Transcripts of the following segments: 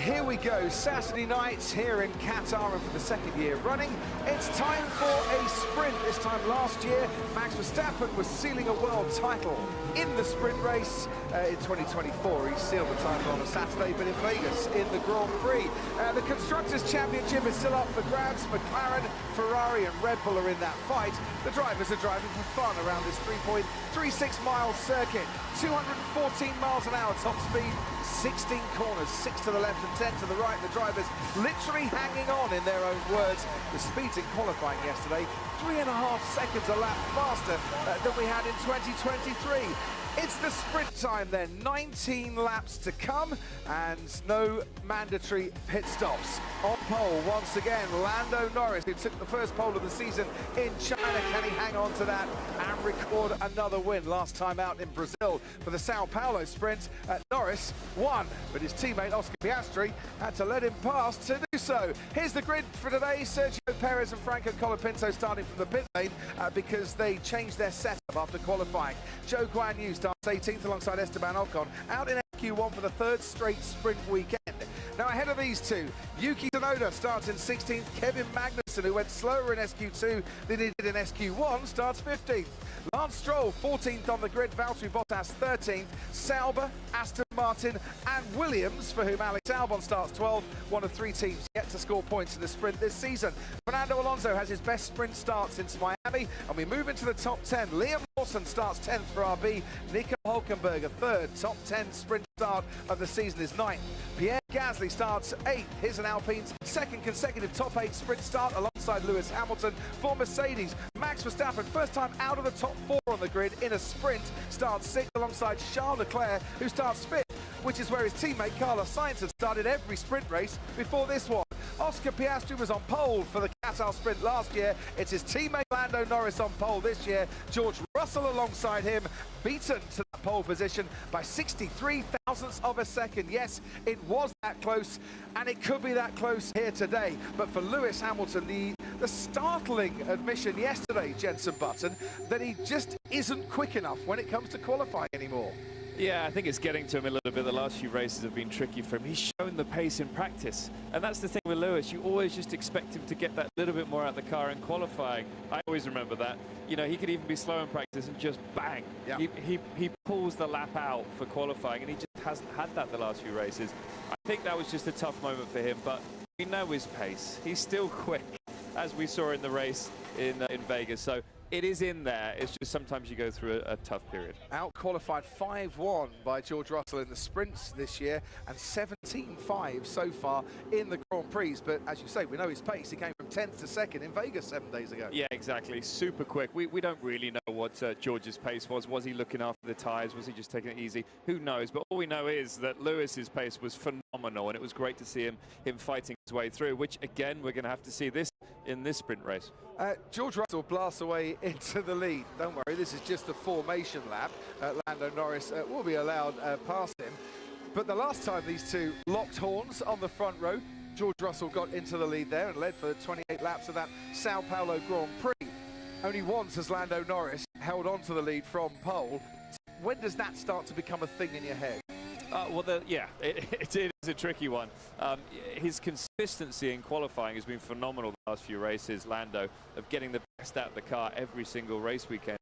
here we go, Saturday night here in Qatar, and for the second year running, it's time for a sprint. This time last year, Max Verstappen was sealing a world title in the sprint race. In 2024, he sealed the title on a Saturday, but in Vegas in the Grand Prix. The Constructors' Championship is still up for grabs. McLaren, Ferrari and Red Bull are in that fight. The drivers are driving for fun around this 3.36-mile circuit. 214 miles an hour top speed, 16 corners, 6 to the left and 10 to the right. The drivers literally hanging on, in their own words. The speeds in qualifying yesterday, 3.5 seconds a lap faster than we had in 2023. It's the sprint time then, 19 laps to come and no mandatory pit stops. On pole once again, Lando Norris, who took the first pole of the season in China. Can he hang on to that and record another win? Last time out in Brazil for the Sao Paulo sprint, Norris won, but his teammate Oscar Piastri had to let him pass to do so. Here's the grid for today. Sergio Perez and Franco Colapinto starting from the pit lane because they changed their setup after qualifying. Zhou Guanyu starts 18th alongside Esteban Ocon, out in SQ1 for the third straight sprint weekend. Now ahead of these two, Yuki Tsunoda starts in 16th, Kevin Magnussen, who went slower in SQ2 than he did in SQ1, starts 15th. Lance Stroll 14th on the grid, Valtteri Bottas 13th, Sauber, Aston Martin and Williams, for whom Alex Albon starts 12th, one of 3 teams yet to score points in the sprint this season. Fernando Alonso has his best sprint start since Miami, and we move into the top 10. Liam Lawson starts 10th for RB, Nico Hülkenberg, third. Top 10 sprint start of the season is 9th. Pierre Gasly starts 8th, his and Alpine's second consecutive top 8 sprint start alongside Lewis Hamilton for Mercedes. Max Verstappen, first time out of the top 4 on the grid in a sprint, starts 6th alongside Charles Leclerc, who starts 5th, which is where his teammate Carlos Sainz had started every sprint race before this one. Oscar Piastri was on pole for the Qatar sprint last year. It's his teammate Lando Norris on pole this year. George Russell alongside him, beaten to that pole position by 63 thousandths of a second. Yes, it was that close, and it could be that close here today. But for Lewis Hamilton, the startling admission yesterday, Jenson Button, that he just isn't quick enough when it comes to qualifying anymore. Yeah, I think it's getting to him a little bit. The last few races have been tricky for him. He's shown the pace in practice. And that's the thing with Lewis. You always just expect him to get that little bit more out of the car in qualifying. I always remember that. You know, he could even be slow in practice and just bang. Yeah. He pulls the lap out for qualifying, and he just hasn't had that the last few races. I think that was just a tough moment for him, but we know his pace. He's still quick, as we saw in the race in Vegas. So it is in there. It's just sometimes you go through a tough period. Out-qualified 5-1 by George Russell in the sprints this year, and 17.5 so far in the Grand Prix. But as you say, we know his pace. He came from 10th to 2nd in Vegas 7 days ago. Yeah, exactly. Super quick. We don't really know what George's pace was. Was he looking after the tyres? Was he just taking it easy? Who knows? But all we know is that Lewis's pace was phenomenal, and it was great to see him fighting his way through, which, again, we're going to have to see this in this sprint race. George Russell blasts away into the lead. Don't worry, this is just the formation lap. Lando Norris will be allowed past him. But the last time these two locked horns on the front row, George Russell got into the lead there and led for 28 laps of that Sao Paulo Grand Prix. Only once has Lando Norris held on to the lead from pole. When does that start to become a thing in your head? It is a tricky one. His consistency in qualifying has been phenomenal the last few races, Lando, of getting the best out of the car every single race weekend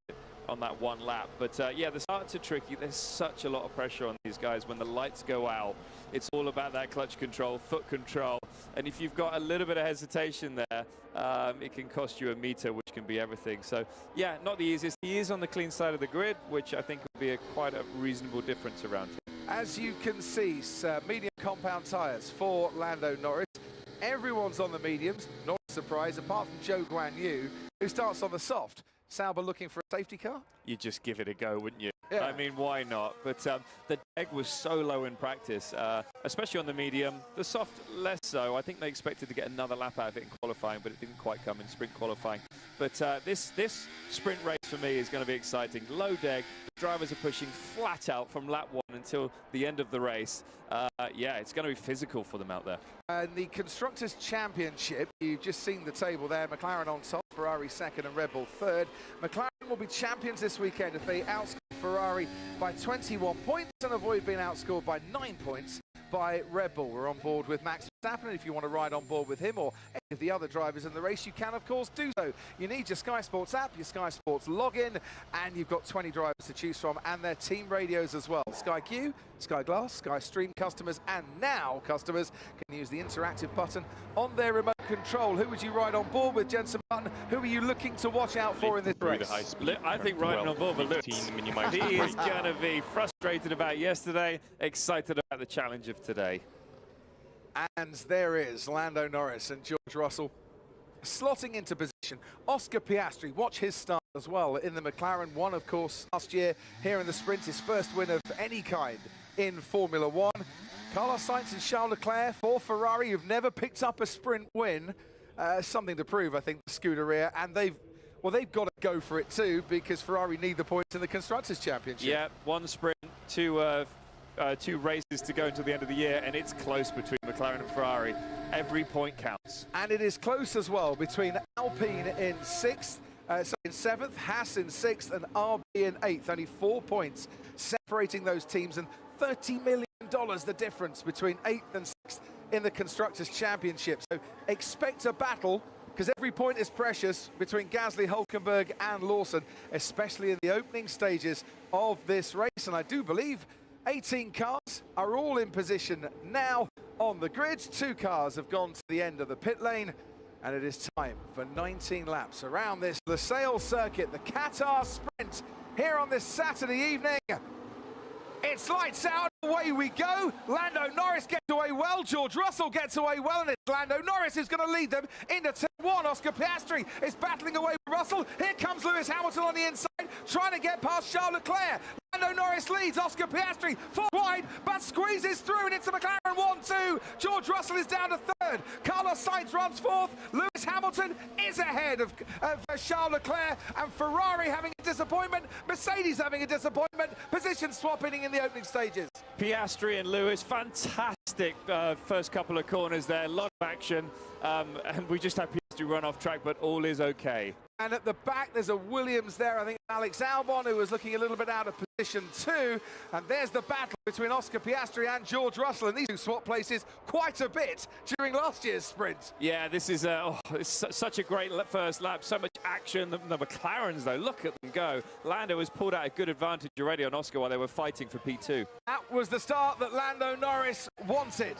on that one lap. But yeah, the starts are tricky. There's such a lot of pressure on these guys. When the lights go out, it's all about that clutch control, foot control. And if you've got a little bit of hesitation there, it can cost you a meter, which can be everything. So yeah, not the easiest. He is on the clean side of the grid, which I think would be quite a reasonable difference around here. As you can see, medium compound tyres for Lando Norris. Everyone's on the mediums, not a surprise, apart from Zhou Guanyu, who starts on the soft. Sauber looking for a safety car? You'd just give it a go, wouldn't you? Yeah. I mean, why not? But the deck was so low in practice, especially on the medium. The soft, less so. I think they expected to get another lap out of it in qualifying, but it didn't quite come in sprint qualifying. But this sprint race for me is going to be exciting. Low deck. The drivers are pushing flat out from lap 1 until the end of the race. Yeah, it's going to be physical for them out there. And the Constructors' Championship, you've just seen the table there. McLaren on top, Ferrari second and Red Bull third. McLaren will be champions this weekend if they outscore Ferrari by 21 points and avoid being outscored by 9 points by Red Bull. We're on board with Max Verstappen. If you want to ride on board with him or any of the other drivers in the race, you can, of course, do so. You need your Sky Sports app, your Sky Sports login, and you've got 20 drivers to choose from and their team radios as well. Sky Q, Sky Glass, Sky Stream customers, and now customers can use the interactive button on their remote control. Who would you ride on board with, Jensen Button? Who are you looking to watch out for in this race? I think riding on board with Lewis. He is going to be frustrated about yesterday, excited about the challenge of today. And there is Lando Norris and George Russell slotting into position. Oscar Piastri, watch his start as well in the McLaren. Won, of course, last year here in the sprint, his first win of any kind in Formula One. Carlos Sainz and Charles Leclerc for Ferrari, who've never picked up a sprint win. Something to prove, I think, the Scuderia, and they've got to go for it too, because Ferrari need the points in the Constructors' Championship. Yeah, one sprint, two races to go until the end of the year, and it's close between McLaren and Ferrari. Every point counts. And it is close as well between Alpine in 7th, Haas in 6th, and RB in 8th. Only 4 points separating those teams, and $30 million the difference between 8th and 6th in the Constructors' Championship. So expect a battle, because every point is precious between Gasly, Hülkenberg and Lawson, especially in the opening stages of this race. And I do believe 18 cars are all in position now on the grid. 2 cars have gone to the end of the pit lane, and it is time for 19 laps around this Lusail circuit, the Qatar sprint, here on this Saturday evening. It's lights out, away we go. Lando Norris gets away well, George Russell gets away well, and it's Lando Norris who's going to lead them into turn 1. Oscar Piastri is battling away with Russell. Here comes Lewis Hamilton on the inside, trying to get past Charles Leclerc. Lando Norris leads, Oscar Piastri 4 wide, but squeezes through, and it's a McLaren 1-2. George Russell is down to 3rd. Carlos Sainz runs 4th. Lewis Hamilton is ahead of Charles Leclerc, and Ferrari having a disappointment. Mercedes having a disappointment. Position swapping in the opening stages. Piastri and Lewis, fantastic first couple of corners there, a lot of action, and we just had Piastri run off track, but all is okay. And at the back, there's a Williams there, I think Alex Albon, who was looking a little bit out of position too. And there's the battle between Oscar Piastri and George Russell, and these two swap places quite a bit during last year's sprint. Yeah, this is it's such a great first lap, so much action. The McLarens, though, look at them go. Lando has pulled out a good advantage already on Oscar while they were fighting for P2. That was the start that Lando Norris wanted.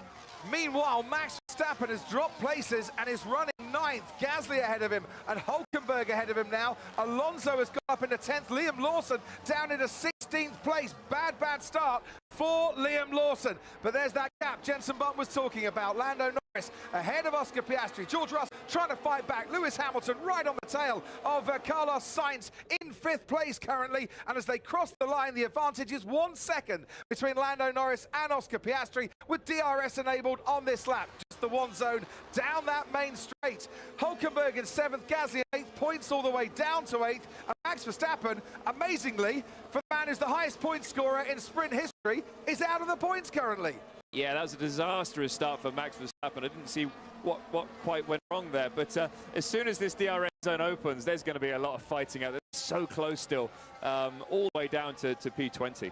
Meanwhile, Max Verstappen has dropped places and is running 9th. Gasly ahead of him and Hülkenberg ahead of him now. Alonso has got up into 10th. Liam Lawson down into 16th place. Bad start for Liam Lawson. But there's that gap Jensen Button was talking about. Lando Norris ahead of Oscar Piastri. George Russell trying to fight back. Lewis Hamilton right on the tail of Carlos Sainz in 5th place currently. And as they cross the line, the advantage is 1 second between Lando Norris and Oscar Piastri, with DRS enabled on this lap. Just the one zone down that main straight. Hülkenberg in 7th, Gasly in 8th, points all the way down to 8th. And Max Verstappen, amazingly, for the man who's the highest point scorer in sprint history, is out of the points currently. Yeah, that was a disastrous start for Max Verstappen. I didn't see what quite went wrong there. But as soon as this DRS zone opens, there's going to be a lot of fighting out there. It's so close still, all the way down to P20.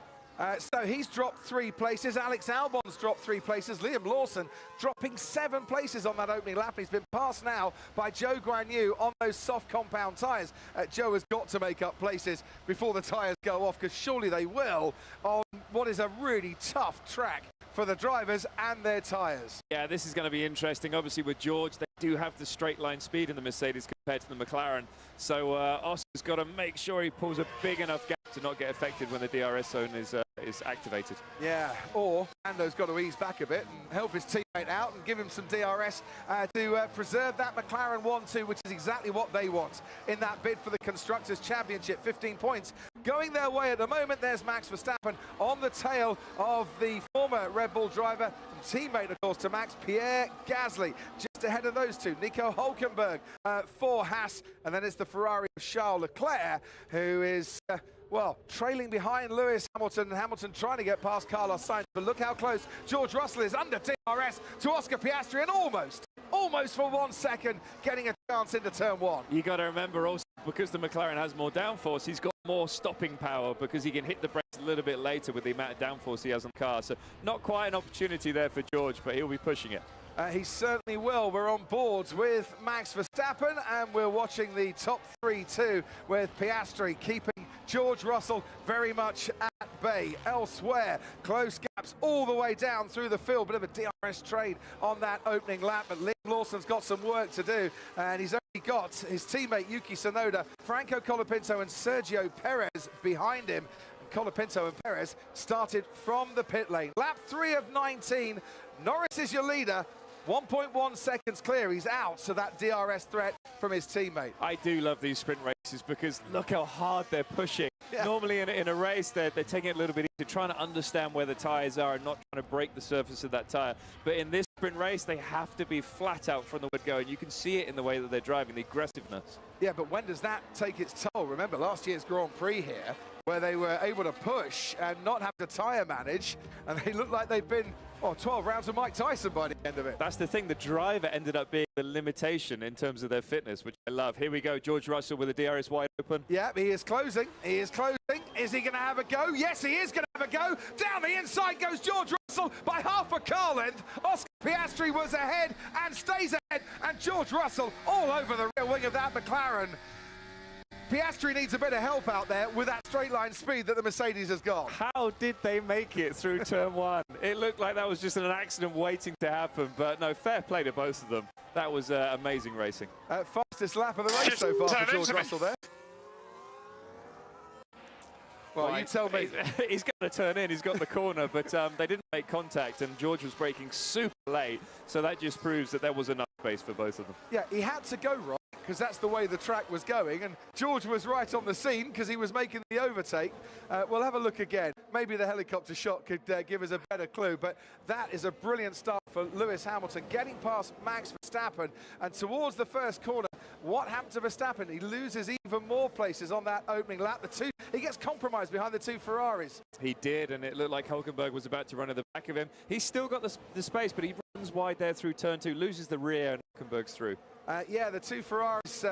So he's dropped 3 places. Alex Albon's dropped 3 places. Liam Lawson dropping 7 places on that opening lap. He's been passed now by Zhou Guanyu on those soft compound tyres. Zhou has got to make up places before the tyres go off, because surely they will, on what is a really tough track for the drivers and their tyres. Yeah, this is going to be interesting. Obviously, with George, they do have the straight line speed in the Mercedes compared to the McLaren. So Oscar's got to make sure he pulls a big enough gap to not get affected when the DRS zone is activated. Yeah, or Lando's got to ease back a bit and help his teammate out and give him some DRS to preserve that McLaren 1-2, which is exactly what they want in that bid for the Constructors' Championship. 15 points going their way at the moment. There's Max Verstappen on the tail of the former Red Bull driver and teammate, of course, to Max, Pierre Gasly. Just ahead of those two, Nico Hülkenberg for Haas, and then it's the Ferrari of Charles Leclerc, who is well, trailing behind Lewis Hamilton. Hamilton trying to get past Carlos Sainz, but look how close George Russell is under DRS to Oscar Piastri, and almost almost for 1 second, getting a chance into turn one. You got to remember also, because the McLaren has more downforce, he's got more stopping power because he can hit the brakes a little bit later with the amount of downforce he has on the car. So not quite an opportunity there for George, but he'll be pushing it. He certainly will. We're on board with Max Verstappen, and we're watching the top three too, with Piastri keeping George Russell very much at bay. Elsewhere, close gaps all the way down through the field. Bit of a DRS trade on that opening lap, but Liam Lawson's got some work to do, and he's only got his teammate Yuki Tsunoda, Franco Colapinto and Sergio Perez behind him. Colapinto and Perez started from the pit lane. Lap 3 of 19. Norris is your leader. 1.1 seconds clear, he's out, so that DRS threat from his teammate. I do love these sprint races because look how hard they're pushing. Yeah. Normally in a race, they're taking it a little bit easier, trying to understand where the tyres are and not trying to break the surface of that tyre. But in this sprint race, they have to be flat out from the word go, and you can see it in the way that they're driving, the aggressiveness. Yeah, but when does that take its toll? Remember last year's Grand Prix here, where they were able to push and not have to tyre manage, and they look like they've been 12 rounds of Mike Tyson by the end of it. That's the thing, the driver ended up being the limitation in terms of their fitness, which I love. Here we go, George Russell with the DRS wide open. Yeah, he is closing, he is closing. Is he going to have a go? Yes, he is going to have a go. Down the inside goes George Russell by half a car length. Oscar Piastri was ahead and stays ahead, and George Russell all over the rear wing of that McLaren. Piastri needs a bit of help out there with that straight line speed that the Mercedes has got. How did they make it through turn one? It looked like that was just an accident waiting to happen, but no, fair play to both of them. That was amazing racing. Fastest lap of the race so far for George Russell there. Well, you tell me. He's got to turn in, he's got the corner, but they didn't make contact, and George was braking super late, so that just proves that there was enough space for both of them. Yeah, he had to go right, because that's the way the track was going, and George was right on the scene because he was making the overtake. We'll have a look again. Maybe the helicopter shot could give us a better clue, but that is a brilliant start for Lewis Hamilton, getting past Max Verstappen, and towards the first corner, what happened to Verstappen? He loses even more places on that opening lap. He gets compromised behind the two Ferraris. He did, and it looked like Hülkenberg was about to run at the back of him. He's still got the space, but he runs wide there through turn two, loses the rear, and Hülkenberg's through. Yeah, the two Ferraris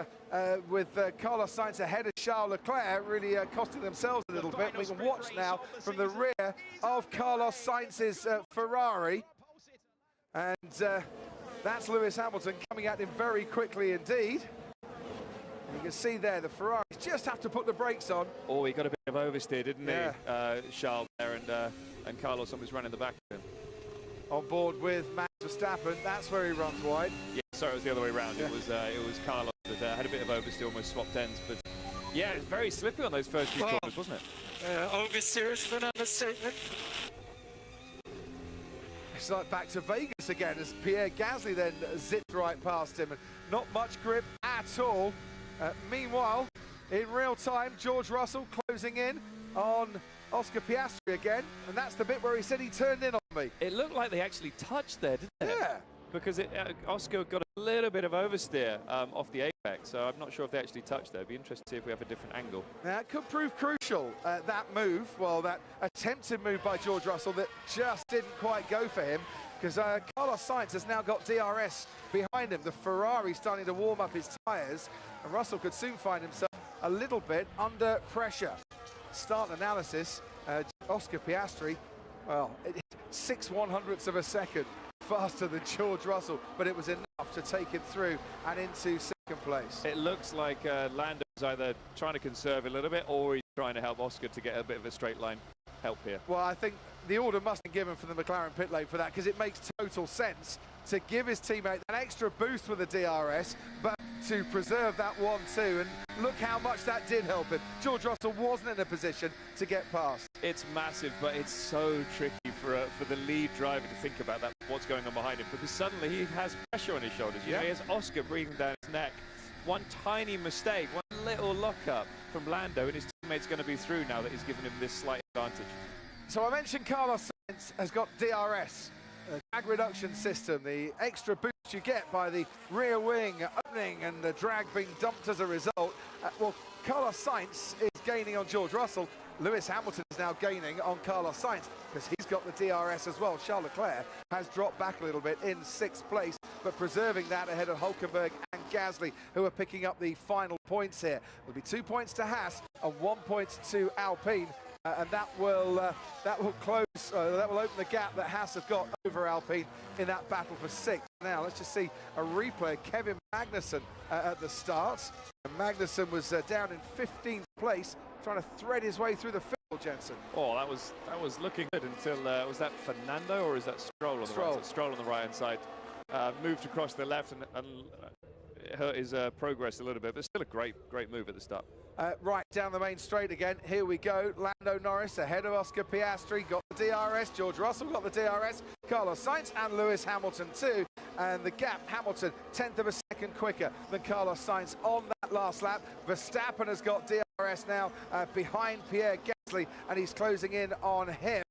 with Carlos Sainz ahead of Charles Leclerc really costing themselves a little bit. We can watch now from the rear of Carlos Sainz's Ferrari. And that's Lewis Hamilton coming at him very quickly indeed. And you can see there the Ferraris just have to put the brakes on. Oh, he got a bit of oversteer, didn't yeah. he? Charles there, and Carlos was running the back of him. On board with Max Verstappen, that's where he runs wide. Yeah, sorry, it was the other way around. Yeah. It was Carlos that had a bit of oversteer, almost swapped ends, but yeah, it was very slippy on those first few corners, wasn't it? Oversteer is an understatement. It's like back to Vegas again as Pierre Gasly then zipped right past him, and not much grip at all. Meanwhile, in real time, George Russell closing in on Oscar Piastri again, and that's the bit where he said he turned in on me. It looked like they actually touched there, didn't it? Yeah. Because Oscar got a little bit of oversteer off the apex, so I'm not sure if they actually touched there. It'd be interesting to see if we have a different angle. Now, it could prove crucial, that move, well, that attempted move by George Russell that just didn't quite go for him, because Carlos Sainz has now got DRS behind him. The Ferrari starting to warm up his tyres, and Russell could soon find himself a little bit under pressure. Start analysis, Oscar Piastri, well, 6/100ths of a second faster than George Russell, but it was enough to take him through and into second place. It looks like Lando is either trying to conserve a little bit, or he's trying to help Oscar to get a bit of a straight line help here. Well, I think the order must be given for the McLaren pit lane for that, because it makes total sense to give his teammate an extra boost with the DRS, but to preserve that 1-2, and look how much that did help him. George Russell wasn't in a position to get past. It's massive, but it's so tricky for the lead driver to think about that, what's going on behind him, because suddenly he has pressure on his shoulders. You know, he has Oscar breathing down his neck. One tiny mistake, one little lock-up from Lando, and his teammate's going to be through now that he's given him this slight advantage. So I mentioned Carlos Sainz has got DRS, a drag reduction system, the extra boost you get by the rear wing opening and the drag being dumped as a result. Well, Carlos Sainz is gaining on George Russell. Lewis Hamilton is now gaining on Carlos Sainz because he's got the DRS as well. Charles Leclerc has dropped back a little bit in 6th place. but preserving that ahead of Hulkenberg and Gasly, who are picking up the final points here. It'll be 2 points to Haas and 1 point to Alpine. And that will close. That will open the gap that Haas have got over Alpine in that battle for 6th. Now let's just see a replay of Kevin Magnussen at the start. And Magnussen was down in 15th place, trying to thread his way through the field. Jensen. Oh, that was looking good until was that Fernando or is that Stroll on the right side? Stroll on the right hand side. Moved across the left and hurt his progress a little bit, but still a great move at the start. Right down the main straight again. Here we go. Lando Norris ahead of Oscar Piastri. Got the DRS. George Russell got the DRS. Carlos Sainz and Lewis Hamilton too. And the gap, Hamilton 1/10 of a second quicker than Carlos Sainz on that last lap. Verstappen has got DRS now behind Pierre Gasly, and he's closing in on him.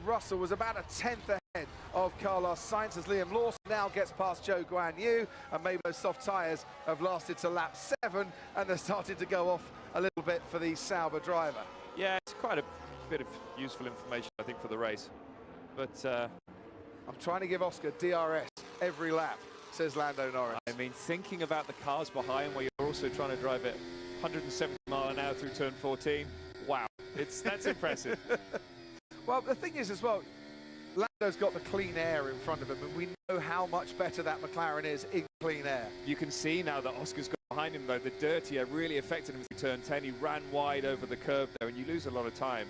Russell was about a 10th ahead of Carlos Sainz as Liam Lawson now gets past Zhou Guanyu, and maybe those soft tyres have lasted to lap 7 and they're starting to go off a little bit for the Sauber driver. Yeah, it's quite a bit of useful information, I think, for the race. But I'm trying to give Oscar DRS every lap, says Lando Norris. I mean, thinking about the cars behind where you're also trying to drive it 170 miles an hour through turn 14, wow, that's impressive. Well, the thing is as well, Lando's got the clean air in front of him, and we know how much better that McLaren is in clean air. You can see now that Oscar's got behind him, though. The dirty air really affected him through turn 10. He ran wide over the curve there, and you lose a lot of time.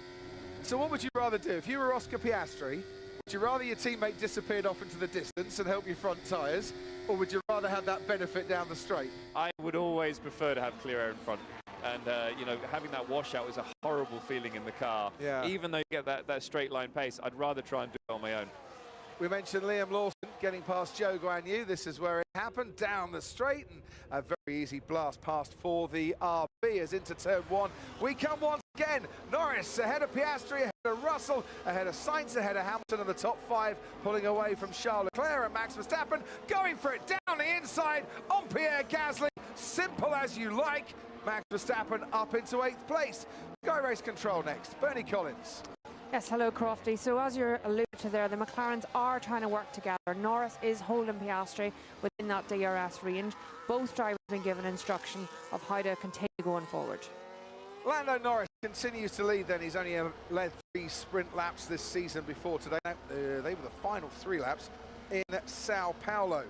So what would you rather do? If you were Oscar Piastri, would you rather your teammate disappeared off into the distance and help your front tyres, or would you rather have that benefit down the straight? I would always prefer to have clear air in front. And, you know, having that washout is a horrible feeling in the car. Yeah. Even though you get that straight line pace, I'd rather try and do it on my own. We mentioned Liam Lawson getting past Zhou Guanyu. This is where it happened, down the straight, and a very easy blast past for the RB as into turn 1. We come once again. Norris ahead of Piastri, ahead of Russell, ahead of Sainz, ahead of Hamilton, and the top 5 pulling away from Charles Leclerc and Max Verstappen, going for it down the inside on Pierre Gasly. Simple as you like. Max Verstappen up into 8th place. Sky Race Control next. Bernie Collins. Yes, hello Crofty. So as you're alluding to there, the McLarens are trying to work together. Norris is holding Piastri within that DRS range. Both drivers have been given instruction of how to continue going forward. Lando Norris continues to lead then. He's only led 3 sprint laps this season before today. They were the final 3 laps in Sao Paulo.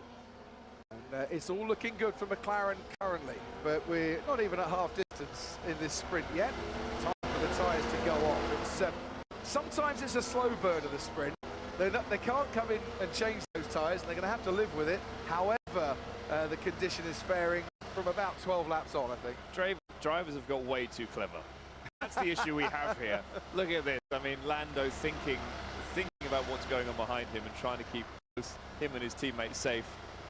And it's all looking good for McLaren currently, but we're not even at half distance in this sprint yet. Time for the tyres to go off. Sometimes it's a slow burn of the sprint. They can't come in and change those tyres, and they're going to have to live with it. However, the condition is faring from about 12 laps on, I think. Drivers have got way too clever. That's the issue we have here. Look at this. I mean, Lando thinking about what's going on behind him and trying to keep him and his teammates safe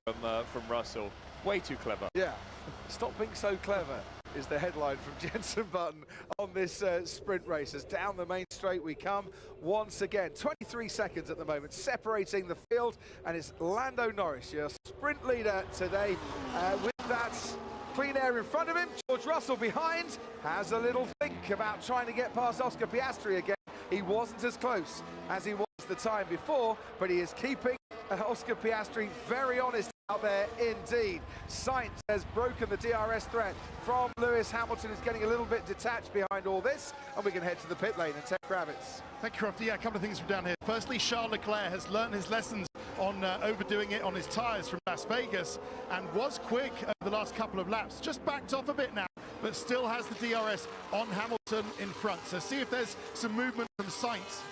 from Russell. Way too clever. Yeah. Stop being so clever is the headline from Jensen Button on this sprint race. As down the main straight we come once again. 23 seconds at the moment separating the field, and it's Lando Norris, your sprint leader today, with that clean air in front of him. George Russell behind has a little think about trying to get past Oscar Piastri again. He wasn't as close as he was the time before, but he is keeping Oscar Piastri very honest out there indeed. Sainz has broken the DRS threat from Lewis Hamilton, who's getting a little bit detached behind all this, and we can head to the pit lane and take Kravitz. Thank you, Crofty. Yeah, a couple of things from down here. Firstly, Charles Leclerc has learned his lessons on overdoing it on his tyres from Las Vegas and was quick over the last couple of laps. Just backed off a bit now, but still has the DRS on Hamilton in front. So see if there's some movement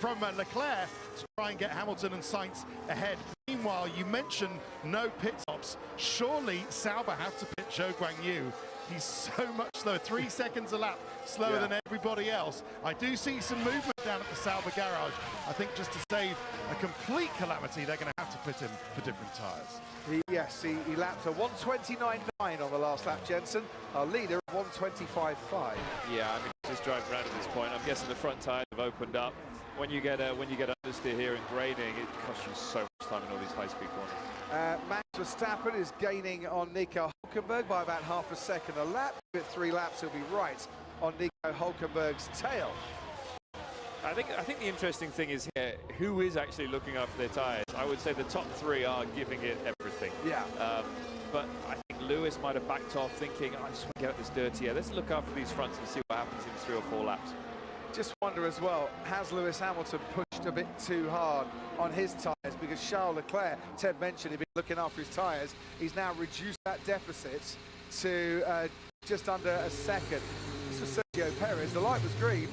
from Leclerc to try and get Hamilton and Sainz ahead. Meanwhile, you mentioned no pit stops. Surely Sauber have to pit Zhou Guanyu. He's so much slower, 3 seconds a lap slower than everybody else. I do see some movement down at the Sauber garage. I think just to save a complete calamity, they're going to have to pit him for different tyres. Yes, he lapped a 1:29.9 on the last lap, Jensen. Our leader, 1:25.5. Yeah, I mean, just driving around at this point. I'm guessing the front tyres have opened up. When you get understeer here in grading, it costs you so much time in all these high-speed corners. Max Verstappen is gaining on Nico Hulkenberg by about half a second a lap. With 3 laps, he'll be right on Nico Hulkenberg's tail. I think the interesting thing is here, who is actually looking after their tyres? I would say the top 3 are giving it everything. anything. Yeah. But I think Lewis might have backed off thinking, I just want to get out this dirty air. Let's look after these fronts and see what happens in 3 or 4 laps. Just wonder as well, has Lewis Hamilton pushed a bit too hard on his tyres? Because Charles Leclerc, Ted mentioned, he'd been looking after his tyres. He's now reduced that deficit to just under a second. This was Sergio Perez. The light was green.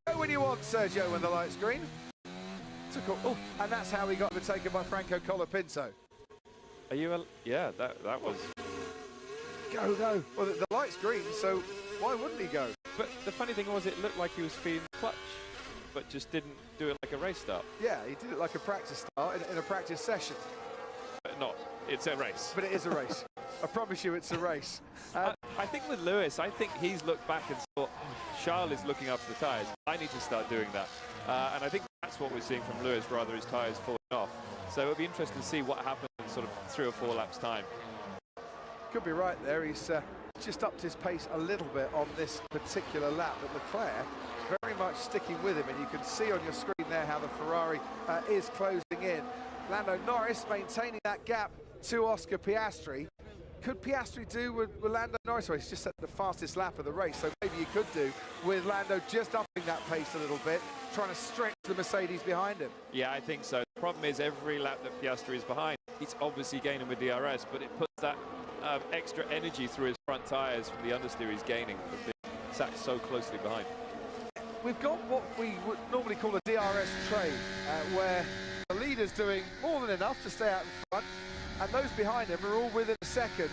Go when you want, Sergio, when the light's green. And that's how he got overtaken by Franco Colapinto. Are you? Yeah, that was. Go. Well, the light's green, so why wouldn't he go? But the funny thing was, it looked like he was feeling the clutch, but just didn't do it like a race start. Yeah, he did it like a practice start in a practice session. But not. It's a race. But it is a race. I promise you, it's a race. I think with Lewis, I think he's looked back and thought, oh, Charles is looking after the tyres. I need to start doing that. And I think that's what we're seeing from Lewis, rather his tyres falling off. So it'll be interesting to see what happens in sort of 3 or 4 laps time. Could be right there. He's just upped his pace a little bit on this particular lap, but Leclerc very much sticking with him, and you can see on your screen there how the Ferrari is closing in. Lando Norris maintaining that gap to Oscar Piastri. Could Piastri do with Lando Norris? Well, he's just set the fastest lap of the race, so maybe you could do with Lando just upping that pace a little bit, trying to stretch the Mercedes behind him. Yeah, I think so. The problem is every lap that Piastri is behind, he's obviously gaining with DRS, but it puts that extra energy through his front tyres from the understeer he's gaining from being sat so closely behind. We've got what we would normally call a DRS train, where the leader's doing more than enough to stay out in front, and those behind him are all within a second,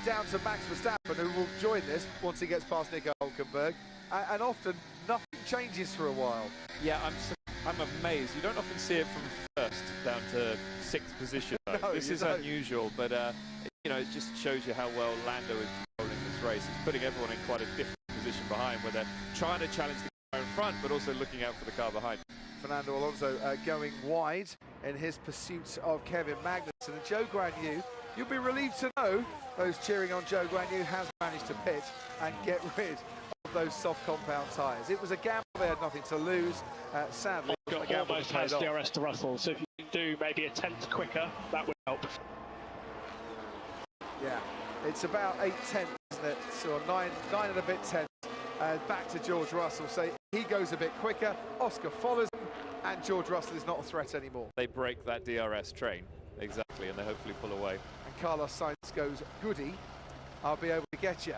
down to Max Verstappen, who will join this once he gets past Nico Hülkenberg, and often nothing changes for a while. Yeah, I'm amazed. You don't often see it from first down to 6th position. No, this is unusual, but you know, it just shows you how well Lando is controlling this race. It's putting everyone in quite a different position behind, where they're trying to challenge the car in front, but also looking out for the car behind. Fernando Alonso going wide in his pursuit of Kevin Magnussen. And Joe Guan Yu, you'll be relieved to know those cheering on Joe Guan Yu has managed to pit and get rid of those soft compound tyres. It was a gamble, they had nothing to lose. Sadly, almost has DRS to Russell, so if you can do maybe a 10th quicker, that would help. Yeah, it's about 8 tenths, isn't it? So 9 and a bit tenths. Back to George Russell, so he goes a bit quicker, Oscar follows him, and George Russell is not a threat anymore. They break that DRS train, exactly, and they hopefully pull away. And Carlos Sainz goes, goody, I'll be able to get you.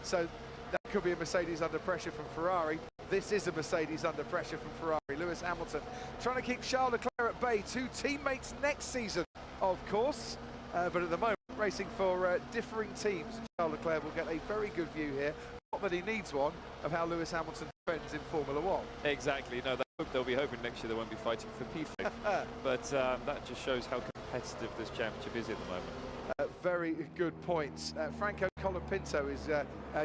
So that could be a Mercedes under pressure from Ferrari. This is a Mercedes under pressure from Ferrari. Lewis Hamilton trying to keep Charles Leclerc at bay. 2 teammates next season, of course, but at the moment, racing for differing teams. Charles Leclerc will get a very good view here. Not that he needs one, of how Lewis Hamilton defends in Formula 1. Exactly. No, they'll be hoping next year they won't be fighting for P5. But that just shows how competitive this championship is at the moment. Very good points. Franco Colapinto is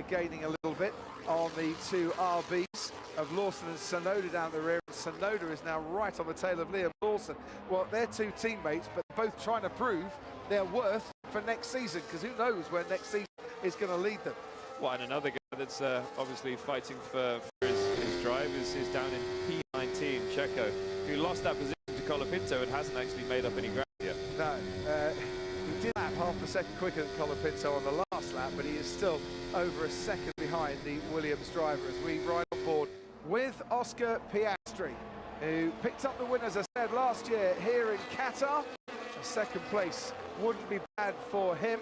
gaining a little bit on the 2 RBs of Lawson and Tsunoda down the rear. Tsunoda is now right on the tail of Liam Lawson. Well, they're 2 teammates, but both trying to prove their worth for next season, because who knows where next season is going to lead them. Well, and another guy that's obviously fighting for his drive is down in P19, Checo, who lost that position to Colapinto and hasn't actually made up any ground yet. No, he did lap half a second quicker than Colapinto on the last lap, but he is still over a second behind the Williams driver as we ride on board with Oscar Piastri, who picked up the win, as I said, last year here in Qatar. A second place wouldn't be bad for him,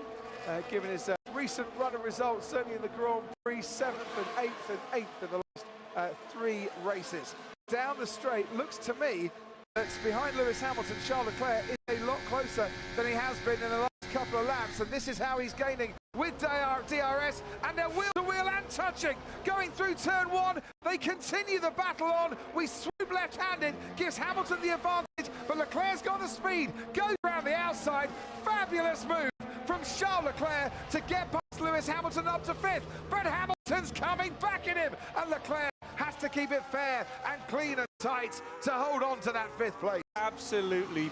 given his recent run of results, certainly in the Grand Prix, 7th and 8th and 8th in the last 3 races. Down the straight, looks to me that's behind Lewis Hamilton. Charles Leclerc is a lot closer than he has been in the last couple of laps, and this is how he's gaining with DRS, and they're wheel to wheel and touching. Going through turn 1, they continue the battle on. We swoop left-handed, gives Hamilton the advantage, but Leclerc's got the speed, goes around the outside. Fabulous move from Charles Leclerc to get past Lewis Hamilton up to 5th, but Hamilton's coming back at him, and Leclerc has to keep it fair and clean and tight to hold on to that 5th place. Absolutely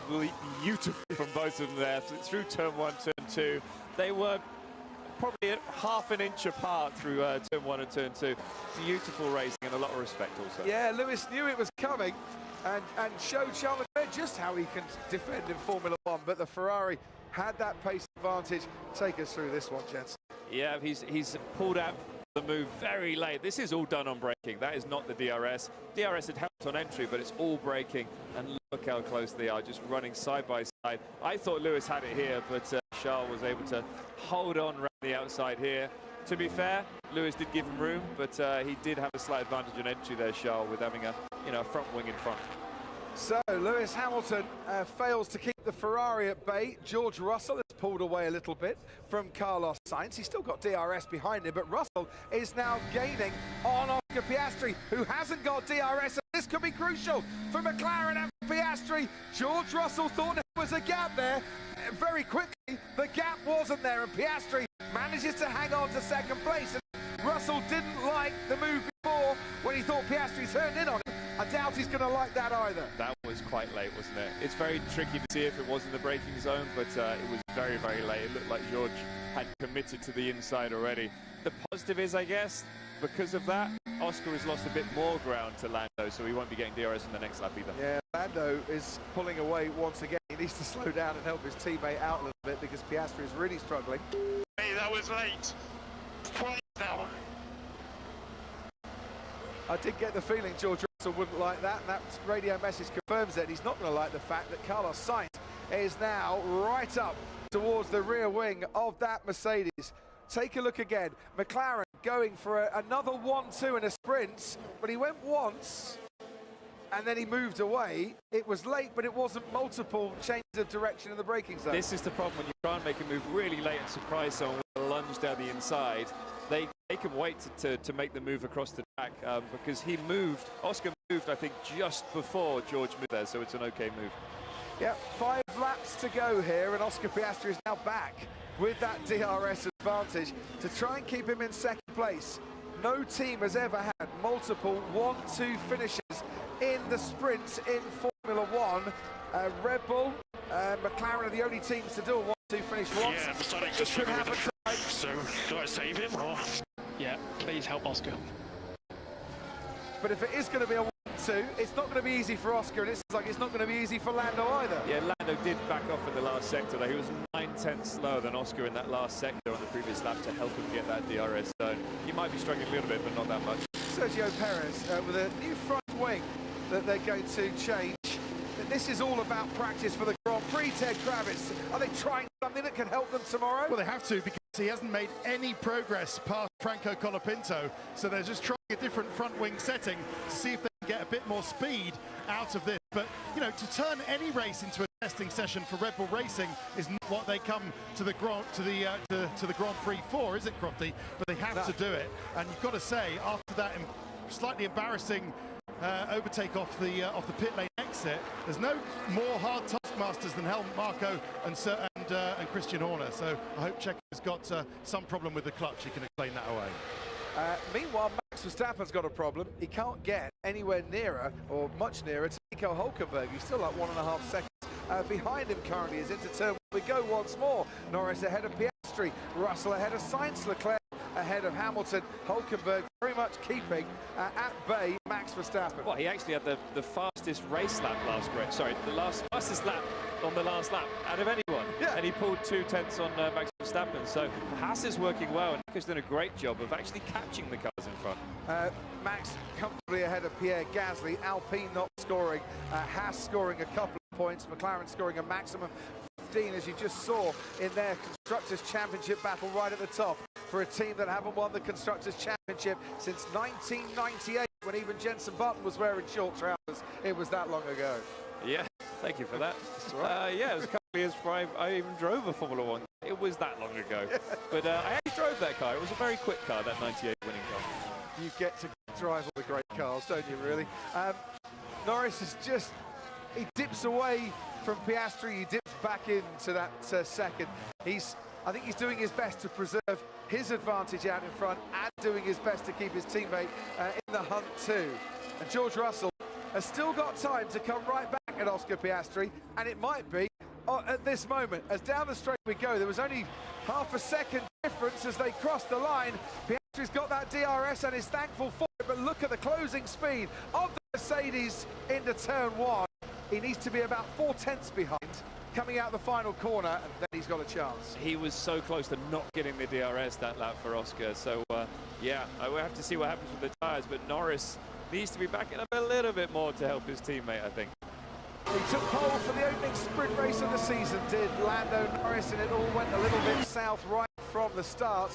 beautiful from both of them there, through turn 1, turn 2. They were probably half an inch apart through turn 1 and turn 2. Beautiful racing and a lot of respect also. Yeah, Lewis knew it was coming, and showed Charles Leclerc just how he can defend in Formula One. But the Ferrari had that pace advantage. Take us through this one, gents. Yeah, he's pulled out the move very late. This is all done on braking. That is not the DRS. DRS had helped on entry, but it's all braking. And look how close they are, just running side by side. I thought Lewis had it here, but Charles was able to hold on around the outside here. To be fair, Lewis did give him room, but he did have a slight advantage on entry there, Charles, with having a front wing in front. So Lewis Hamilton fails to keep the Ferrari at bay. George Russell has pulled away a little bit from Carlos Sainz. He's still got DRS behind him, but Russell is now gaining on Oscar Piastri, who hasn't got DRS. And this could be crucial for McLaren and Piastri. George Russell thought there was a gap there. Very quickly, the gap wasn't there, and Piastri manages to hang on to second place. And Russell didn't like the move before when he thought Piastri turned in on him. I doubt he's going to like that either. That was quite late, wasn't it? It's very tricky to see if it was in the braking zone, but it was very, very late. It looked like George had committed to the inside already. The positive is, I guess, because of that, Oscar has lost a bit more ground to Lando, so he won't be getting DRS in the next lap either. Yeah, Lando is pulling away once again. He needs to slow down and help his teammate out a little bit because Piastri is really struggling. Hey, that was late. Twice now. I did get the feeling George Russell wouldn't like that, and that radio message confirms that. He's not going to like the fact that Carlos Sainz is now right up towards the rear wing of that Mercedes. Take a look again. McLaren going for another 1-2 in a sprint, but he went once and then he moved away. It was late, but it wasn't multiple changes of direction in the braking zone. This is the problem when you try and make a move really late and surprise someone with a lunge down the inside. They can wait to make the move across the track because Oscar moved, I think, just before George moved there, so it's an okay move. Yeah, 5 laps to go here, and Oscar Piastri is now back with that DRS advantage to try and keep him in second place. No team has ever had multiple 1-2 finishes in the sprints in Formula One. Red Bull, McLaren are the only teams to do a 1-2 finish once. Yeah, I'm starting to It could happen tonight. So, do I save him or? Yeah, please help Oscar. But if it is going to be a 1-2, it's not going to be easy for Oscar, and it seems like it's not going to be easy for Lando either. Yeah, Lando did back off in the last sector though. He was 9/10 slower than Oscar in that last sector on the previous lap to help him get that DRS zone. He might be struggling a little bit, but not that much. Sergio Perez with a new front wing that they're going to change. This is all about practice for the Grand Prix, Ted Kravitz. Are they trying something that can help them tomorrow? Well, they have to, because he hasn't made any progress past Franco Colapinto, so they're just trying a different front wing setting to see if they can get a bit more speed out of this. But, you know, to turn any race into a testing session for Red Bull Racing is not what they come to the Grand Prix for, is it, Crofty? But they have to do it, and you've got to say, after that slightly embarrassing overtake off the pit lane exit, there's no more hard taskmasters than Helmut Marko and Christian Horner. So I hope Checo's got some problem with the clutch. He can explain that away. Meanwhile, Max Verstappen's got a problem. He can't get anywhere nearer, or much nearer, to Nico Hülkenberg. He's still like 1.5 seconds behind him currently. As into turn we go once more. Norris ahead of Piastri, Russell ahead of Sainz, Leclerc ahead of Hamilton. Hülkenberg very much keeping at bay Max Verstappen. Well, he actually had the fastest race lap the fastest lap on the last lap out of anyone. Yeah. And he pulled 2/10 on Max Verstappen. So Haas is working well, and Nico's done a great job of actually catching the cars in front. Max comfortably ahead of Pierre Gasly. Alpine not scoring. Haas scoring a couple of points. McLaren scoring a maximum 15, as you just saw in their Constructors' Championship battle right at the top, for a team that haven't won the Constructors' Championship since 1998, when even Jenson Button was wearing short trousers. It was that long ago. Yeah, thank you for that. That's right. Yeah, it was a couple of years before I even drove a Formula One. It was that long ago. But I actually drove that car. It was a very quick car, that 98 winning car. You get to drive all the great cars, don't you, really? Norris is just, he dips away from Piastri, he dips back into that second. I think he's doing his best to preserve his advantage out in front and doing his best to keep his teammate in the hunt too. And George Russell has still got time to come right back at Oscar Piastri, and it might be at this moment. As down the straight we go, there was only half a second difference as they crossed the line. Piastri's got that DRS and is thankful for it, but look at the closing speed of the Mercedes into turn 1. He needs to be about 4/10 behind, coming out the final corner, and then he's got a chance. He was so close to not getting the DRS that lap for Oscar. So, yeah, I will have to see what happens with the tyres, but Norris needs to be backing up a little bit more to help his teammate, I think. He took pole for the opening sprint race of the season, did Lando Norris, and it all went a little bit south right from the start.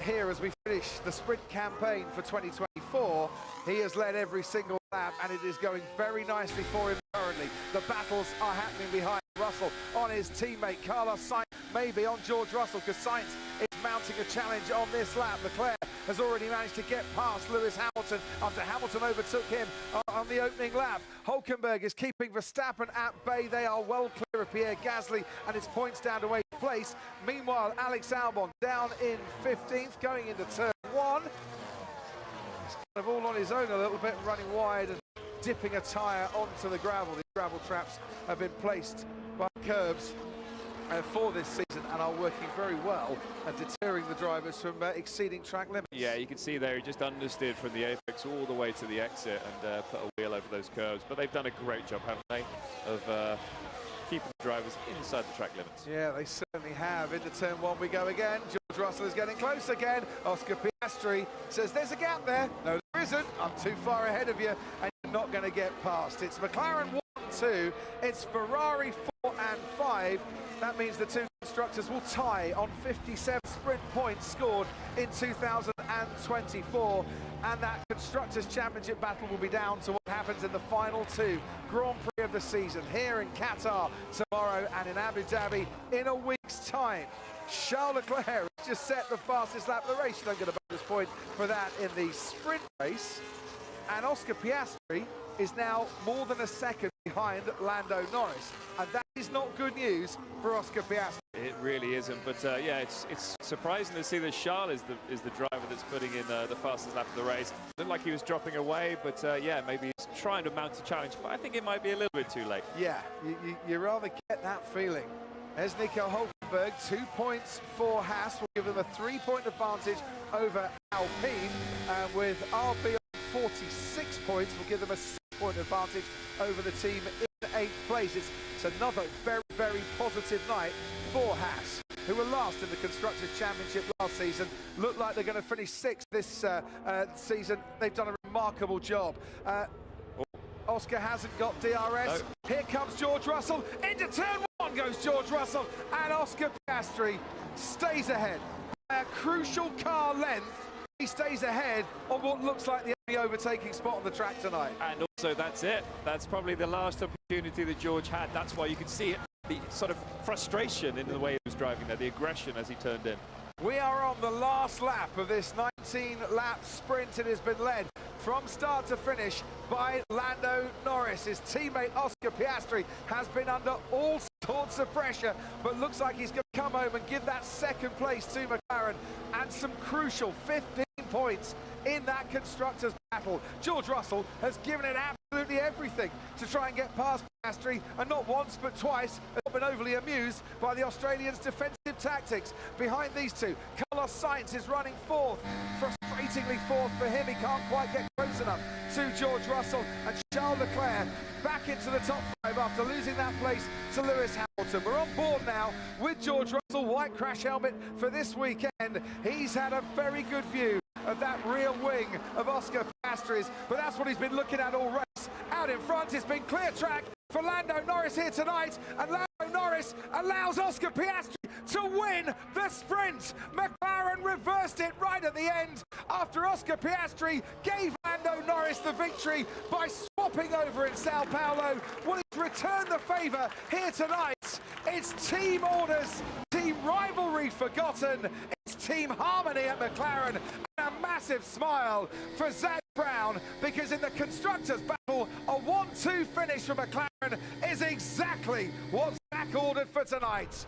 Here, as we finish the sprint campaign for 2024, he has led every single lap, and it is going very nicely for him currently. The battles are happening behind Russell on his teammate Carlos Sainz, maybe on George Russell, because Sainz is mounting a challenge on this lap. Leclerc has already managed to get past Lewis Hamilton after Hamilton overtook him on the opening lap. Hulkenberg is keeping Verstappen at bay. They are well clear of Pierre Gasly, and it's points down to 8th place. Meanwhile, Alex Albon down in 15th, going into turn 1. He's kind of all on his own a little bit, running wide and dipping a tyre onto the gravel. The gravel traps have been placed by curbs for this season and are working very well at deterring the drivers from exceeding track limits. Yeah, you can see there he just understeered from the apex all the way to the exit and put a wheel over those curves. But they've done a great job, haven't they, of keeping the drivers inside the track limits. Yeah, they certainly have. Into turn 1 we go again. George Russell is getting close again. Oscar Piastri says there's a gap there. No, there isn't. I'm too far ahead of you and you're not going to get past. It's McLaren 1-2. It's Ferrari 4 and 5. That means the two constructors will tie on 57 sprint points scored in 2024, and that Constructors' Championship battle will be down to what happens in the final 2 Grand Prix of the season, here in Qatar tomorrow and in Abu Dhabi in a week's time. Charles Leclerc has just set the fastest lap of the race. You don't get a bonus point for that in the sprint race, and Oscar Piastri is now more than a second behind Lando Norris, and that is not good news for Oscar Piastri. It really isn't, but yeah, it's surprising to see that Charles is the driver that's putting in the fastest lap of the race. Looked like he was dropping away, but yeah, maybe he's trying to mount a challenge, but I think it might be a little bit too late. Yeah, you rather get that feeling. There's Nico Hulkenberg, 2 points for Haas, will give them a 3-point advantage over Alpine, and with RB 46 points will give them a 6-point advantage over the team in 8th place. It's another very, very positive night for Haas, who were last in the Constructors' Championship last season. Look like they're going to finish 6th this season. They've done a remarkable job. Oscar hasn't got DRS. No. Here comes George Russell. Into turn 1 goes George Russell, and Oscar Piastri stays ahead. By a crucial car length, he stays ahead on what looks like the only overtaking spot on the track tonight. And also that's it. That's probably the last opportunity that George had. That's why you could see it, the sort of frustration in the way he was driving there, the aggression as he turned in. We are on the last lap of this 19-lap sprint. It has been led from start to finish by Lando Norris. His teammate Oscar Piastri has been under all sorts of pressure, but looks like he's going to come home and give that second place to McLaren and some crucial 15 points in that constructors battle. George Russell has given it absolutely everything to try and get past Piastri, and not once but twice has been overly amused by the Australians' defensive tactics. Behind these two, Carlos Sainz is running 4th, frustratingly 4th for him. He can't quite get close enough to George Russell, and Charles Leclerc back into the top 5 after losing that place to Lewis Hamilton. We're on board now with George Russell, white crash helmet for this weekend. He's had a very good view of that rear wing of Oscar Piastri's, but that's what he's been looking at all race. Out in front, it's been clear track for Lando Norris here tonight, and Lando Norris allows Oscar Piastri to win the sprint. McLaren reversed it right at the end after Oscar Piastri gave Lando Norris the victory by swapping over in Sao Paulo. Will he return the favour here tonight? It's team orders, team rivalry forgotten. It's team harmony at McLaren, and a massive smile for Zach Brown, because in the constructors battle, a 1-2 finish from McLaren is exactly what Zach ordered for tonight.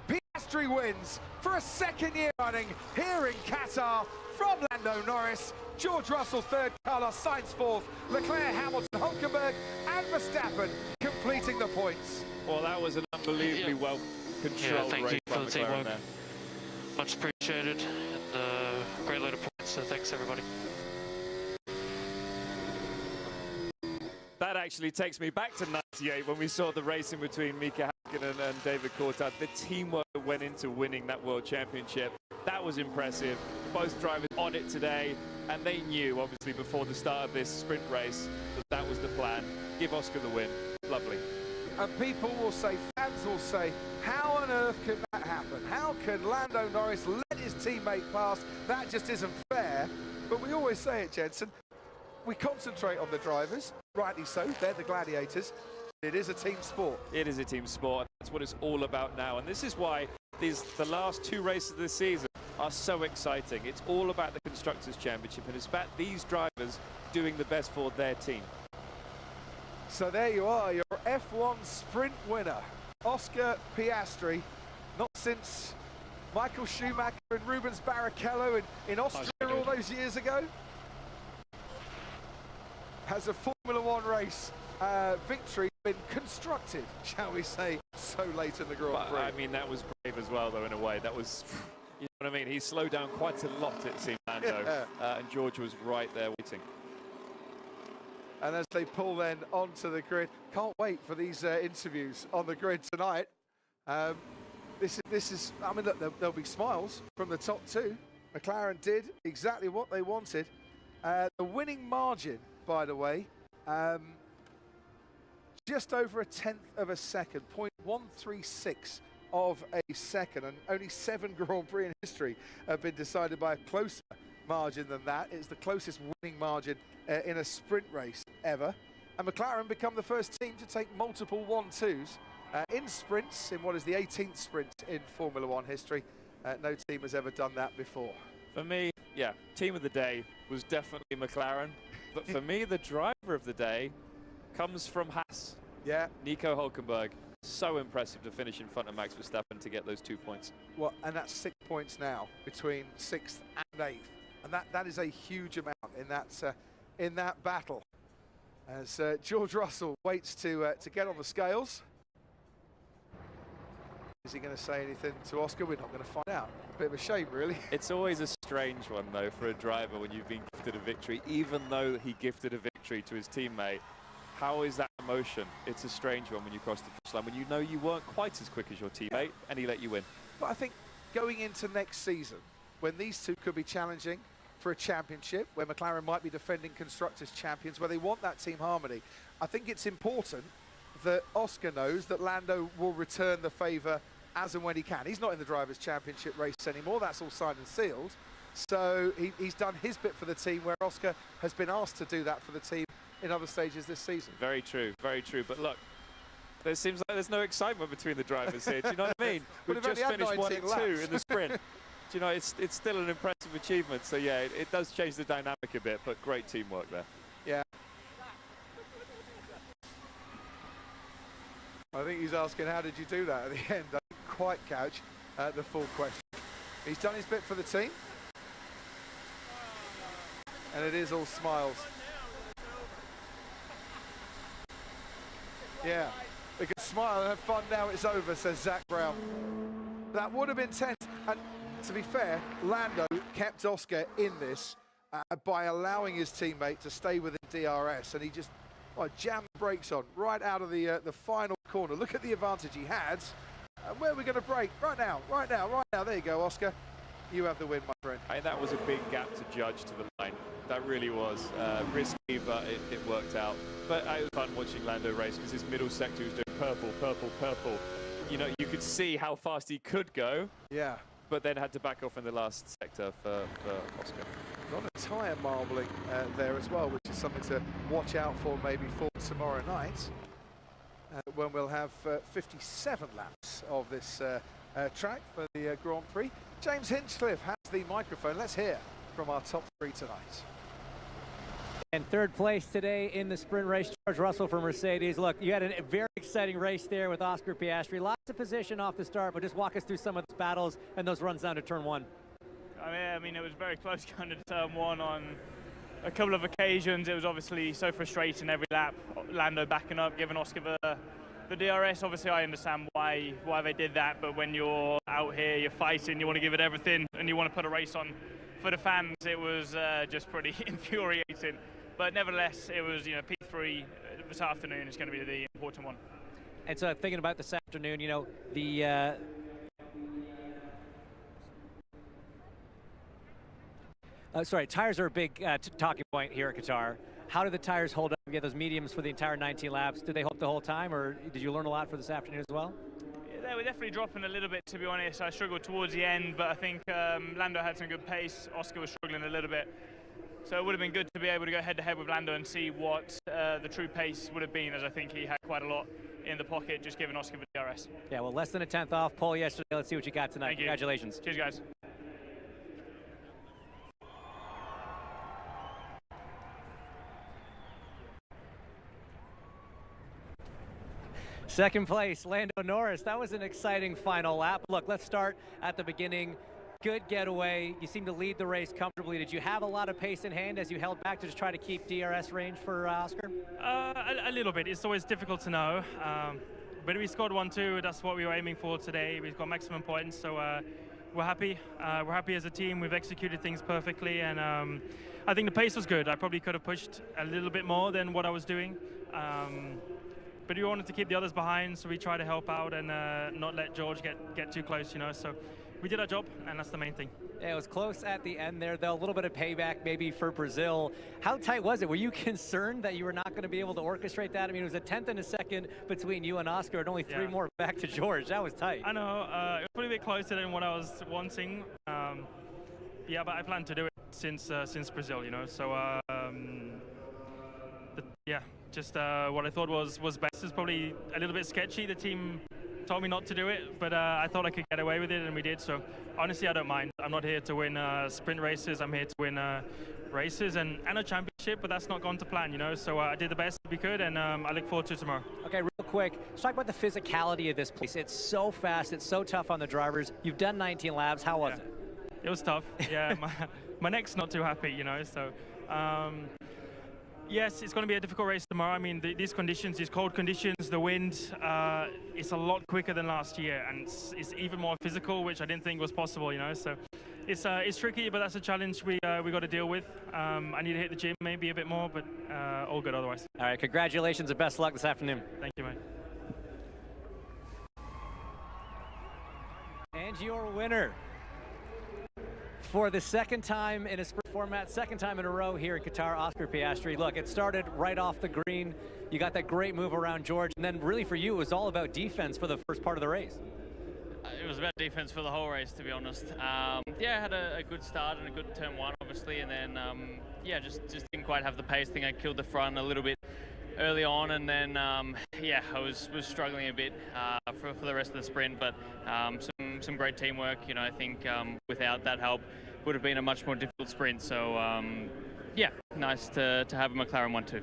Piastri wins for a second year running here in Qatar from Lando Norris. George Russell 3rd, Carlos Sainz 4th, Leclerc, Hamilton, Hulkenberg and Verstappen completing the points. Well, that was an unbelievably well controlled thank race you by for the McLaren teamwork. there. Much appreciated, and great load of points, so thanks everybody. actually takes me back to '98 when we saw the racing between Mika Häkkinen and David Coulthard. The teamwork that went into winning that World Championship, that was impressive. Both drivers on it today, and they knew, obviously, before the start of this sprint race, that that was the plan. Give Oscar the win. Lovely. And people will say, fans will say, how on earth can that happen? How can Lando Norris let his teammate pass? That just isn't fair. But we always say it, Jensen. We concentrate on the drivers, rightly so. They're the gladiators. It is a team sport. It is a team sport. That's what it's all about now. And this is why the last 2 races of this season are so exciting. It's all about the Constructors' Championship, and it's about these drivers doing the best for their team. So there you are, your F1 sprint winner, Oscar Piastri. Not since Michael Schumacher and Rubens Barrichello in Austria all those years ago. Has a Formula One race victory been constructed, shall we say, so late in the Grand Prix? I mean, that was brave as well, though, in a way. That was, you know what I mean? He slowed down quite a lot, it seemed, Lando. And George was right there waiting. And as they pull then onto the grid, can't wait for these interviews on the grid tonight. This is, I mean, look, there'll be smiles from the top 2. McLaren did exactly what they wanted. The winning margin, by the way, just over 1/10 of a second, 0.136 of a second, and only 7 Grand Prix in history have been decided by a closer margin than that. It's the closest winning margin in a sprint race ever. And McLaren become the first team to take multiple 1-2s in sprints, in what is the 18th sprint in Formula One history. No team has ever done that before. For me, yeah, team of the day was definitely McLaren. But for me, the driver of the day comes from Haas. Yeah. Nico Hülkenberg. So impressive to finish in front of Max Verstappen to get those 2 points. Well, and that's 6 points now between 6th and 8th. And that is a huge amount in that battle. As George Russell waits to get on the scales. Is he going to say anything to Oscar? We're not going to find out. Bit of a shame, really. It's always a strange one, though, for a driver when you've been gifted a victory, even though he gifted a victory to his teammate. How is that emotion? It's a strange one when you cross the finish line, when you know you weren't quite as quick as your teammate, and he let you win. But I think going into next season, when these two could be challenging for a championship, where McLaren might be defending Constructors' champions, where they want that team harmony, I think it's important that Oscar knows that Lando will return the favour as and when he can. He's not in the Drivers' Championship race anymore. That's all signed and sealed. So he's done his bit for the team, where Oscar has been asked to do that for the team in other stages this season. Very true, very true. But look, there seems like there's no excitement between the drivers here. Do you know what I mean? We've just finished 1 and 2 in the sprint. Do you know, it's still an impressive achievement. So yeah, it does change the dynamic a bit, but great teamwork there. Yeah. I think he's asking, how did you do that at the end? I didn't quite catch the full question. He's done his bit for the team. And it is all smiles. Yeah, we can smile and have fun now it's over, says Zach Brown. That would have been tense. And to be fair, Lando kept Oscar in this by allowing his teammate to stay within DRS, and he just jammed the brakes on right out of the final corner. Look at the advantage he had. And where are we going to brake? Right now, right now, right now. There you go, Oscar. You have the win, my friend. And that was a big gap to judge to the line. That really was risky, but it worked out. But it was fun watching Lando race, because his middle sector was doing purple, purple, purple. You know, you could see how fast he could go. Yeah. But then had to back off in the last sector for Oscar. Not a tyre marbling there as well, which is something to watch out for maybe for tomorrow night, when we'll have 57 laps of this track for the Grand Prix. James Hinchcliffe has the microphone. Let's hear from our top 3 tonight. And 3rd place today in the sprint race, George Russell from Mercedes. Look, you had a very exciting race there with Oscar Piastri. Lots of position off the start, but just walk us through some of those battles and those runs down to turn 1. I mean, it was very close going to turn 1 on a couple of occasions. It was obviously so frustrating every lap. Lando backing up, giving Oscar the DRS. Obviously, I understand why they did that, but when you're out here, you're fighting, you want to give it everything, and you want to put a race on for the fans, it was just pretty infuriating. But nevertheless, it was, you know, P3, this afternoon is going to be the important one. And so thinking about this afternoon, you know, the tires are a big talking point here at Qatar. How did the tires hold up? You get those mediums for the entire 19 laps. Did they hold the whole time, or did you learn a lot for this afternoon as well? Yeah, they were definitely dropping a little bit, to be honest. I struggled towards the end, but I think Lando had some good pace. Oscar was struggling a little bit. So it would have been good to be able to go head-to-head with Lando and see what the true pace would have been, as I think he had quite a lot in the pocket, just giving Oscar the DRS. Yeah, well, less than a 10th off pole yesterday. Let's see what you got tonight. Thank you. Congratulations. Cheers, guys. Second place, Lando Norris. That was an exciting final lap. Look, let's start at the beginning. Good getaway. You seem to lead the race comfortably. Did you have a lot of pace in hand as you held back to just try to keep DRS range for Oscar? A little bit. It's always difficult to know. But we scored 1-2. That's what we were aiming for today. We've got maximum points, so we're happy. We're happy as a team. We've executed things perfectly, and I think the pace was good. I probably could have pushed a little bit more than what I was doing. But we wanted to keep the others behind, so we tried to help out and not let George get too close, you know. So we did our job, and that's the main thing. Yeah, it was close at the end there, though. A little bit of payback maybe for Brazil. How tight was it? Were you concerned that you were not going to be able to orchestrate that? I mean, it was a 10th and a second between you and Oscar, and only 3 more back to George. That was tight. I know. It was probably a bit closer than what I was wanting. Yeah, but I planned to do it since Brazil, you know. So, yeah, just what I thought was best is probably a little bit sketchy. The team told me not to do it, but I thought I could get away with it, and we did. So honestly, I don't mind. I'm not here to win sprint races. I'm here to win races and a championship, but that's not gone to plan, you know. So I did the best we could, and I look forward to tomorrow. Okay, real quick, let's talk about the physicality of this place. It's so fast. It's so tough on the drivers. You've done 19 laps. How was it? It was tough. Yeah, my neck's not too happy, you know. So. Yes, it's going to be a difficult race tomorrow. I mean, these conditions, these cold conditions, the wind, it's a lot quicker than last year, and it's even more physical, which I didn't think was possible, you know. So it's tricky, but that's a challenge we got to deal with. I need to hit the gym maybe a bit more, but all good otherwise. All right, congratulations and best luck this afternoon. Thank you, mate. And your winner for the second time in a sprint format, second time in a row here in Qatar, Oscar Piastri. Look, it started right off the green. You got that great move around George, and then really for you, it was all about defense for the first part of the race. It was about defense for the whole race, to be honest. Yeah, I had a good start and a good turn 1, obviously, and then, yeah, just didn't quite have the pace. I think I killed the front a little bit early on, and then, yeah, I was struggling a bit for the rest of the sprint, but some great teamwork. You know, I think without that help, would have been a much more difficult sprint. So, yeah, nice to have a McLaren 1-2.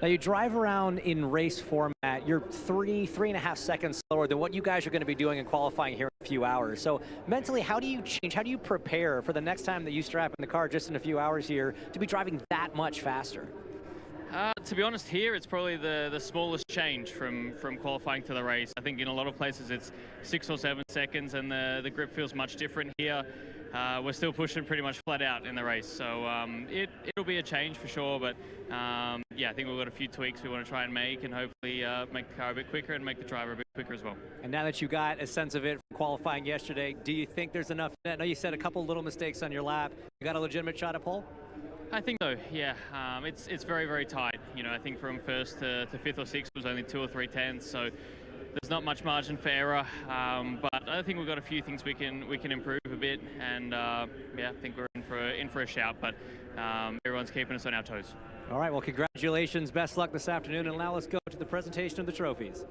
Now you drive around in race format, you're 3.5 seconds slower than what you guys are going to be doing in qualifying here in a few hours. So mentally, how do you change, how do you prepare for the next time that you strap in the car just in a few hours here to be driving that much faster? To be honest, here it's probably the smallest change from qualifying to the race. I think in a lot of places it's 6 or 7 seconds, and the grip feels much different here. We're still pushing pretty much flat out in the race, so it'll be a change for sure, but yeah, I think we've got a few tweaks we want to try and make, and hopefully make the car a bit quicker and make the driver a bit quicker as well. And now that you got a sense of it from qualifying yesterday, do you think there's enough? I know you said a couple little mistakes on your lap. You got a legitimate shot at pole? I think so, yeah. It's very, very tight. You know, I think from first to 5th or 6th was only 2 or 3 tenths, so there's not much margin for error. But I think we've got a few things we can improve a bit, and yeah, I think we're in for a shout. But everyone's keeping us on our toes. All right, well, congratulations, best luck this afternoon, and now let's go to the presentation of the trophies.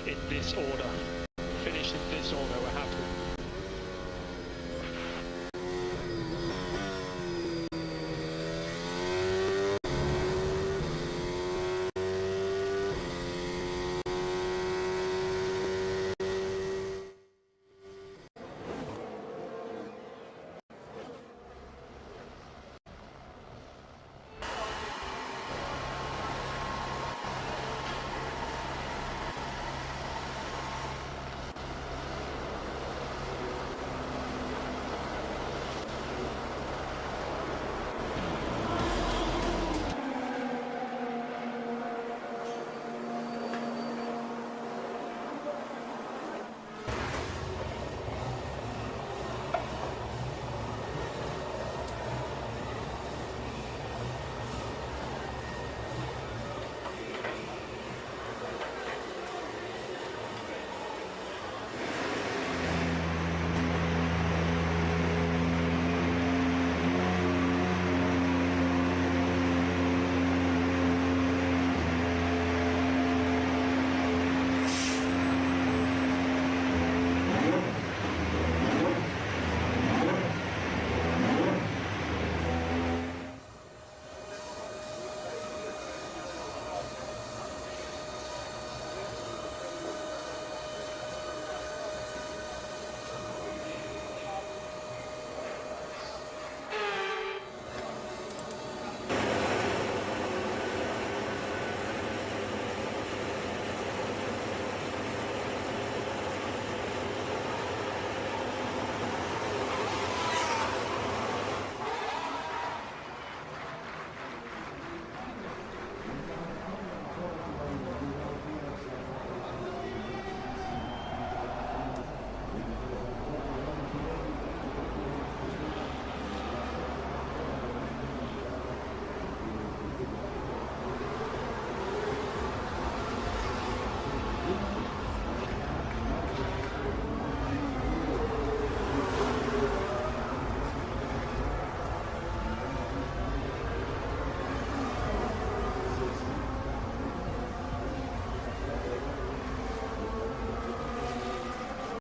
in this order.